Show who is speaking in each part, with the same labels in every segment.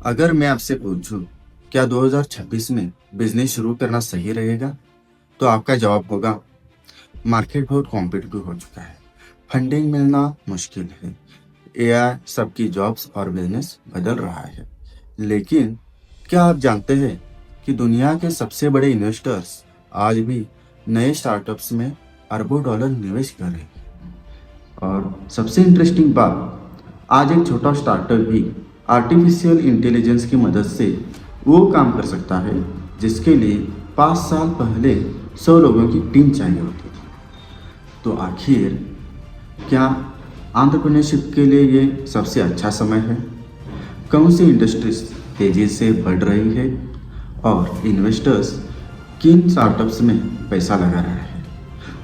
Speaker 1: अगर मैं आपसे पूछूं क्या 2026 में बिजनेस शुरू करना सही रहेगा, तो आपका जवाब होगा मार्केट बहुत कॉम्पिटिटिव हो चुका है, फंडिंग मिलना मुश्किल है, एआई सबकी जॉब्स और बिजनेस बदल रहा है। लेकिन क्या आप जानते हैं कि दुनिया के सबसे बड़े इन्वेस्टर्स आज भी नए स्टार्टअप्स में अरबों डॉलर निवेश कर रहे हैं। और सबसे इंटरेस्टिंग बात, आज एक छोटा स्टार्टअप भी आर्टिफिशियल इंटेलिजेंस की मदद से वो काम कर सकता है जिसके लिए 5 साल पहले 100 लोगों की टीम चाहिए होती थी। तो आखिर क्या एंटरप्रेन्योरशिप के लिए ये सबसे अच्छा समय है? कौन सी इंडस्ट्रीज तेज़ी से बढ़ रही है और इन्वेस्टर्स किन स्टार्टअप्स में पैसा लगा रहे हैं?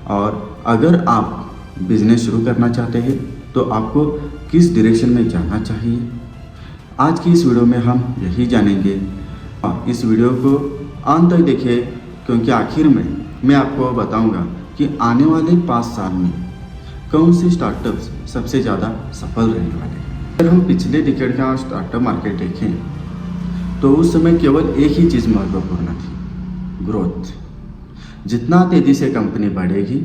Speaker 1: और अगर आप बिजनेस शुरू करना चाहते हैं तो आपको किस डायरेक्शन में जाना चाहिए? आज की इस वीडियो में हम यही जानेंगे। इस वीडियो को अंत तक देखिए, क्योंकि आखिर में मैं आपको बताऊंगा कि आने वाले 5 साल में कौन से स्टार्टअप्स सबसे ज़्यादा सफल रहने वाले हैं। अगर हम पिछले डिकेड का स्टार्टअप मार्केट देखें तो उस समय केवल एक ही चीज़ महत्वपूर्ण थी, ग्रोथ। जितना तेज़ी से कंपनी बढ़ेगी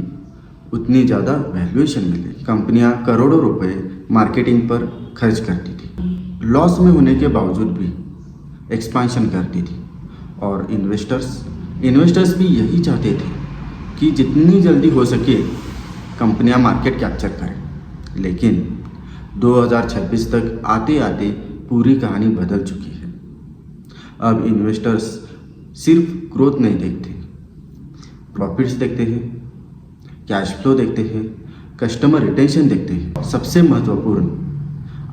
Speaker 1: उतनी ज़्यादा वैल्यूएशन मिलेगी। कंपनियां करोड़ों रुपए मार्केटिंग पर खर्च करती थी, लॉस में होने के बावजूद भी एक्सपांशन करती थी। और इन्वेस्टर्स भी यही चाहते थे कि जितनी जल्दी हो सके कंपनियां मार्केट कैप्चर करें। लेकिन 2026 तक आते आते पूरी कहानी बदल चुकी है। अब इन्वेस्टर्स सिर्फ ग्रोथ नहीं देखते, प्रॉफिट्स देखते हैं, कैश फ्लो देखते हैं, कस्टमर रिटेंशन देखते हैं। सबसे महत्वपूर्ण,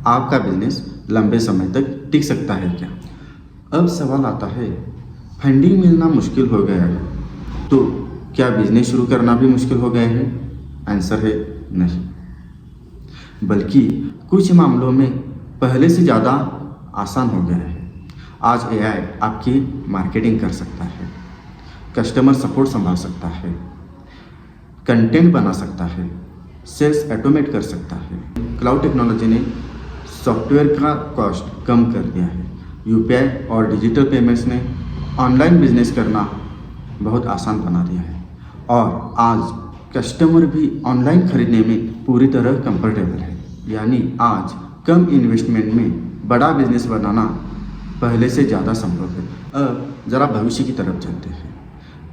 Speaker 1: आपका बिजनेस लंबे समय तक टिक सकता है क्या? अब सवाल आता है, फंडिंग मिलना मुश्किल हो गया है तो क्या बिजनेस शुरू करना भी मुश्किल हो गया है? आंसर है नहीं, बल्कि कुछ मामलों में पहले से ज़्यादा आसान हो गया है। आज एआई आपकी मार्केटिंग कर सकता है, कस्टमर सपोर्ट संभाल सकता है, कंटेंट बना सकता है, सेल्स ऑटोमेट कर सकता है। क्लाउड टेक्नोलॉजी ने सॉफ्टवेयर का कॉस्ट कम कर दिया है। यूपीआई और डिजिटल पेमेंट्स ने ऑनलाइन बिजनेस करना बहुत आसान बना दिया है। और आज कस्टमर भी ऑनलाइन खरीदने में पूरी तरह कंफर्टेबल है। यानी आज कम इन्वेस्टमेंट में बड़ा बिजनेस बनाना पहले से ज़्यादा संभव है। अब ज़रा भविष्य की तरफ चलते हैं।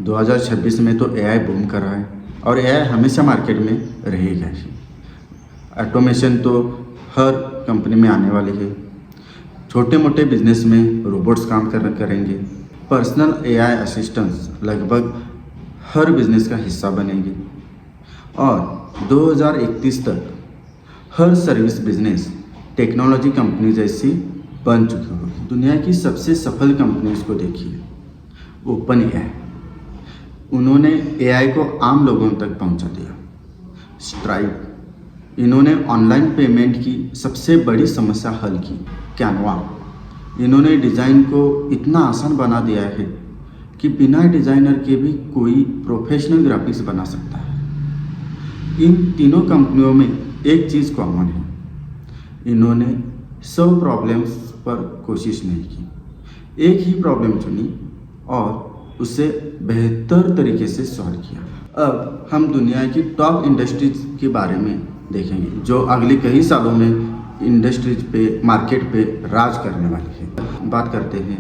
Speaker 1: 2026 में तो एआई बूम कर रहा है और एआई हमेशा मार्केट में रहेगा ही। ऑटोमेशन तो हर कंपनी में आने वाली है। छोटे मोटे बिजनेस में रोबोट्स काम करेंगे। पर्सनल एआई असिस्टेंट्स लगभग हर बिजनेस का हिस्सा बनेंगे। और 2031 तक हर सर्विस बिजनेस टेक्नोलॉजी कंपनी जैसी बन चुकी होगी। दुनिया की सबसे सफल कंपनीज को देखिए, ओपन एआई, उन्होंने एआई को आम लोगों तक पहुंचा दिया। स्ट्राइप, इन्होंने ऑनलाइन पेमेंट की सबसे बड़ी समस्या हल की। कैनवा, इन्होंने डिज़ाइन को इतना आसान बना दिया है कि बिना डिज़ाइनर के भी कोई प्रोफेशनल ग्राफिक्स बना सकता है। इन तीनों कंपनियों में एक चीज़ कॉमन है, इन्होंने 100 प्रॉब्लम्स पर कोशिश नहीं की, एक ही प्रॉब्लम चुनी और उसे बेहतर तरीके से सॉल्व किया। अब हम दुनिया की टॉप इंडस्ट्रीज के बारे में देखेंगे जो अगले कई सालों में इंडस्ट्रीज पे, मार्केट पे राज करने वाली है। बात करते हैं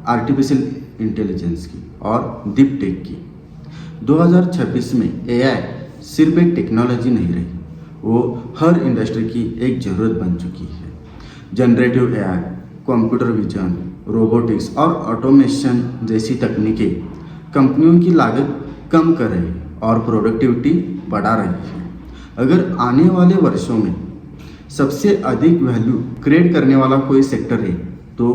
Speaker 1: आर्टिफिशियल इंटेलिजेंस की और डीप टेक की। 2026 में एआई सिर्फ एक टेक्नोलॉजी नहीं रही, वो हर इंडस्ट्री की एक ज़रूरत बन चुकी है। Generative AI, computer vision, robotics और ऑटोमेशन जैसी तकनीकें कंपनियों की लागत कम कर रही और प्रोडक्टिविटी बढ़ा रही है। अगर आने वाले वर्षों में सबसे अधिक वैल्यू क्रिएट करने वाला कोई सेक्टर है तो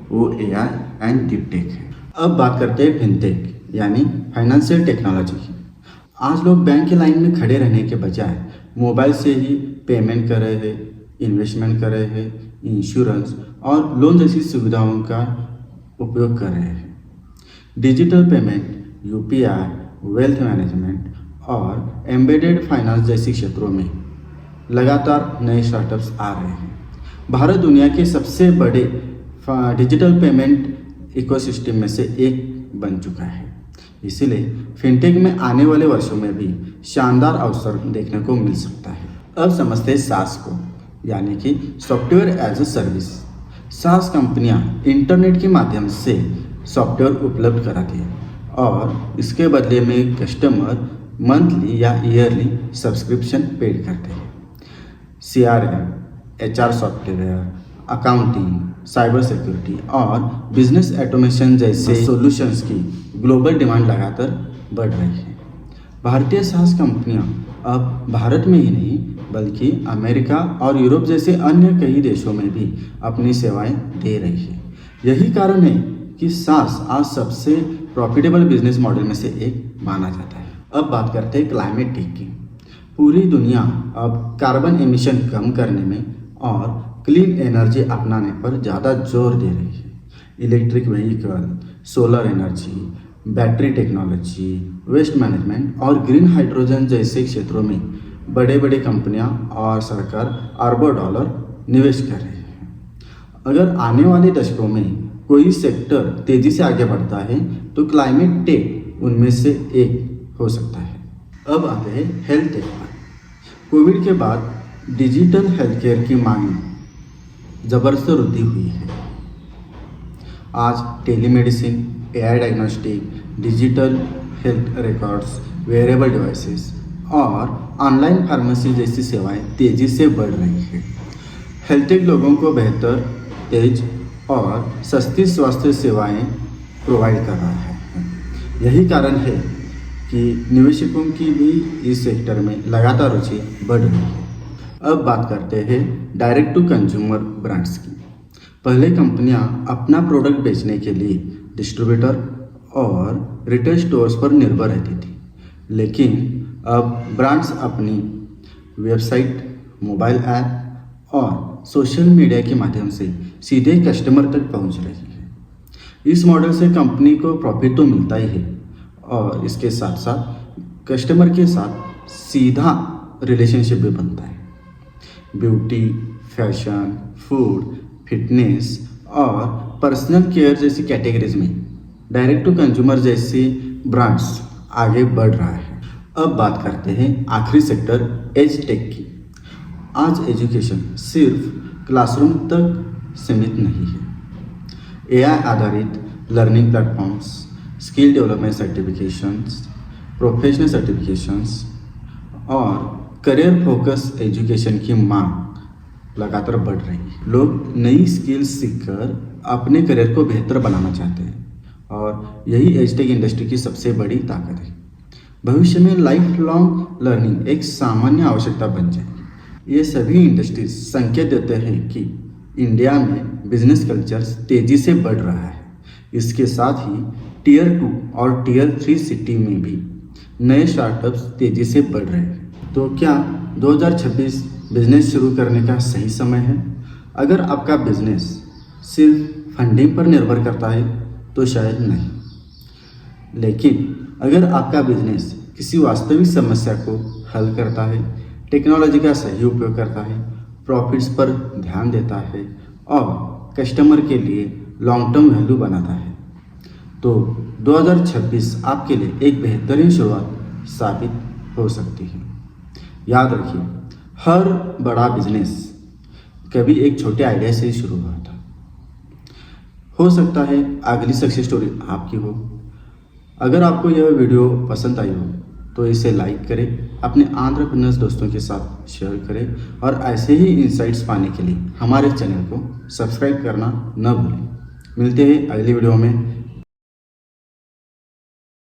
Speaker 1: वो एआई एंड डीप टेक है। अब बात करते हैं फिनटेक यानी फाइनेंशियल टेक्नोलॉजी की। आज लोग बैंक की लाइन में खड़े रहने के बजाय मोबाइल से ही पेमेंट कर रहे हैं, इन्वेस्टमेंट कर रहे हैं, इंश्योरेंस और लोन जैसी सुविधाओं का उपयोग कर रहे हैं। Digital payment, UPI, wealth management और एम्बेडेड फाइनेंस जैसी क्षेत्रों में लगातार नए स्टार्टअप्स आ रहे हैं। भारत दुनिया के सबसे बड़े डिजिटल पेमेंट इकोसिस्टम में से एक बन चुका है। इसीलिए फिनटेक में आने वाले वर्षों में भी शानदार अवसर देखने को मिल सकता है। अब समझते हैं सास को, यानी कि सॉफ्टवेयर एज अ सर्विस। सास कंपनियां इंटरनेट के माध्यम से सॉफ्टवेयर उपलब्ध कराती है और इसके बदले में कस्टमर मंथली या ईयरली सब्सक्रिप्शन पेड करते हैं। CRM, HR software, accounting, cyber security और बिजनेस ऑटोमेशन जैसे सॉल्यूशंस की ग्लोबल डिमांड लगातार बढ़ रही है। भारतीय SaaS कंपनियां अब भारत में ही नहीं बल्कि अमेरिका और यूरोप जैसे अन्य कई देशों में भी अपनी सेवाएं दे रही है। यही कारण है कि SaaS आज सबसे प्रॉफिटेबल बिजनेस मॉडल में से एक माना जाता है। अब बात करते हैं क्लाइमेट टेक की। पूरी दुनिया अब कार्बन एमिशन कम करने में और क्लीन एनर्जी अपनाने पर ज़्यादा जोर दे रही है। Electric vehicle, solar energy, battery technology, waste management और ग्रीन हाइड्रोजन जैसे क्षेत्रों में बड़े बड़े कंपनियां और सरकार अरबों डॉलर निवेश कर रही है। अगर आने वाले दशकों में कोई सेक्टर तेज़ी से आगे बढ़ता है तो क्लाइमेट टेक उनमें से एक हो सकता है। अब आते हैं हेल्थ टेक पर। कोविड के बाद डिजिटल हेल्थ केयर की मांग में ज़बरदस्त वृद्धि हुई है। आज telemedicine, AI diagnostic, digital health records, wearable devices और ऑनलाइन फार्मेसी जैसी सेवाएं तेज़ी से बढ़ रही है। हेल्थ टेक लोगों को बेहतर, तेज और सस्ती स्वास्थ्य सेवाएं प्रोवाइड कर रहा है। यही कारण है कि निवेशकों की भी इस सेक्टर में लगातार रुचि बढ़ रही है। अब बात करते हैं डायरेक्ट टू कंज्यूमर ब्रांड्स की। पहले कंपनियां अपना प्रोडक्ट बेचने के लिए डिस्ट्रीब्यूटर और रिटेल स्टोर्स पर निर्भर रहती थी, लेकिन अब ब्रांड्स अपनी वेबसाइट, मोबाइल ऐप और सोशल मीडिया के माध्यम से सीधे कस्टमर तक पहुंच रही है। इस मॉडल से कंपनी को प्रॉफिट तो मिलता ही है और इसके साथ साथ कस्टमर के साथ सीधा रिलेशनशिप भी बनता है। ब्यूटी, फैशन, फूड, फिटनेस और पर्सनल केयर जैसी कैटेगरीज में डायरेक्ट टू कंज्यूमर जैसे ब्रांड्स आगे बढ़ रहा है। अब बात करते हैं आखिरी सेक्टर एज टेक की। आज एजुकेशन सिर्फ क्लासरूम तक सीमित नहीं है। AI आधारित learning platforms, skill development certifications, professional certifications और करियर फोकस एजुकेशन की मांग लगातार बढ़ रही है। लोग नई स्किल्स सीखकर अपने करियर को बेहतर बनाना चाहते हैं और यही एजटेक इंडस्ट्री की सबसे बड़ी ताकत है। भविष्य में लाइफ लॉन्ग लर्निंग एक सामान्य आवश्यकता बन जाएगी। ये सभी इंडस्ट्रीज संकेत देते हैं कि इंडिया में बिजनेस कल्चर तेज़ी से बढ़ रहा है। इसके साथ ही Tier 2 और Tier 3 सिटी में भी नए स्टार्टअप्स तेज़ी से बढ़ रहे हैं। तो क्या 2026 बिजनेस शुरू करने का सही समय है? अगर आपका बिजनेस सिर्फ फंडिंग पर निर्भर करता है तो शायद नहीं, लेकिन अगर आपका बिजनेस किसी वास्तविक समस्या को हल करता है, टेक्नोलॉजी का सही उपयोग करता है, प्रॉफिट्स पर ध्यान देता है और कस्टमर के लिए लॉन्ग टर्म वैल्यू बनाता है, तो 2026 आपके लिए एक बेहतरीन शुरुआत साबित हो सकती है। याद रखिए, हर बड़ा बिजनेस कभी एक छोटे आइडिया से ही शुरू हुआ था। हो सकता है अगली सक्सेस स्टोरी आपकी हो। अगर आपको यह वीडियो पसंद आई हो तो इसे लाइक करें, अपने एंटरप्रेन्योर्स दोस्तों के साथ शेयर करें और ऐसे ही इंसाइट्स पाने के लिए हमारे चैनल को सब्सक्राइब करना न भूलें। मिलते हैं अगली वीडियो में।